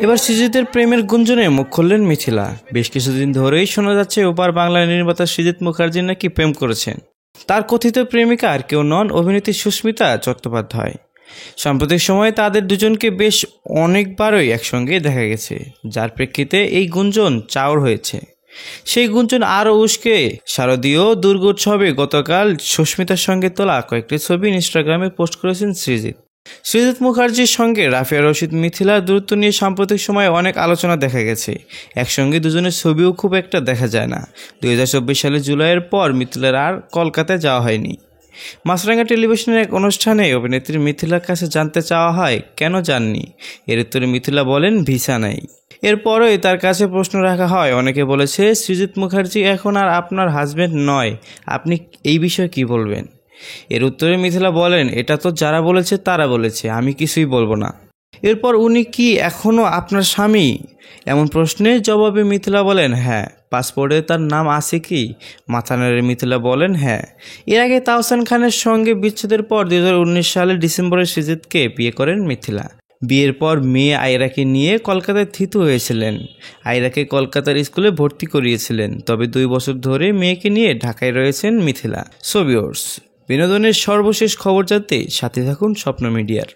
এবার সৃজিতের প্রেমের গুঞ্জনে মুখ খুললেন মিথিলা। বেশ কিছুদিন ধরেই শোনা যাচ্ছে ওপার বাংলার নির্মাতা সৃজিত মুখার্জি নাকি প্রেম করেছেন। তার কথিত প্রেমিকা আর কেউ নন, অভিনেত্রী সুস্মিতা চট্টোপাধ্যায়। সাম্প্রতিক সময়ে তাদের দুজনকে বেশ অনেকবারই একসঙ্গে দেখা গেছে, যার প্রেক্ষিতে এই গুঞ্জন চাউর হয়েছে। সেই গুঞ্জন আরও উস্কে শারদীয় দুর্গোৎসবে গতকাল সুস্মিতার সঙ্গে তোলা কয়েকটি ছবি ইনস্টাগ্রামে পোস্ট করেছেন সৃজিত। সৃজিত মুখার্জির সঙ্গে রাফিয়া রশিদ মিথিলার দূরত্ব নিয়ে সাম্প্রতিক সময়ে অনেক আলোচনা দেখা গেছে। একসঙ্গে দুজনের ছবিও খুব একটা দেখা যায় না। 2024 সালের জুলাইয়ের পর মিথিলার আর কলকাতায় যাওয়া হয়নি। মাছরাঙা টেলিভিশনের এক অনুষ্ঠানে অভিনেত্রী মিথিলার কাছে জানতে চাওয়া হয় কেন যাননি। এর উত্তরে মিথিলা বলেন ভিসা নাই। এরপরই তার কাছে প্রশ্ন রাখা হয়, অনেকে বলেছে সৃজিত মুখার্জি এখন আর আপনার হাজবেন্ড নয়, আপনি এই বিষয়ে কি বলবেন? এর উত্তরে মিথিলা বলেন, এটা তো যারা বলেছে তারা বলেছে, আমি কিছুই বলবো না। এরপর উনি কি এখনও আপনার স্বামী? এমন প্রশ্নের জবাবে মিথিলা বলেন হ্যাঁ। পাসপোর্টে তার নাম আছে কি? মাথা নেড়ে মিথিলা বলেন হ্যাঁ। এর আগে তাহসান খানের সঙ্গে বিচ্ছেদের পর 2019 সালের ডিসেম্বরে সৃজিতকে বিয়ে করেন মিথিলা। বিয়ের পর মেয়ে আয়রাকে নিয়ে কলকাতায় থিতু হয়েছিলেন। আয়রাকে কলকাতার স্কুলে ভর্তি করিয়েছিলেন। তবে 2 বছর ধরে মেয়েকে নিয়ে ঢাকায় রয়েছেন মিথিলা। সো ভিউয়ার্স, বিনোদনের সর্বশেষ খবর জানতে সাথে থাকুন স্বপ্ন মিডিয়ার।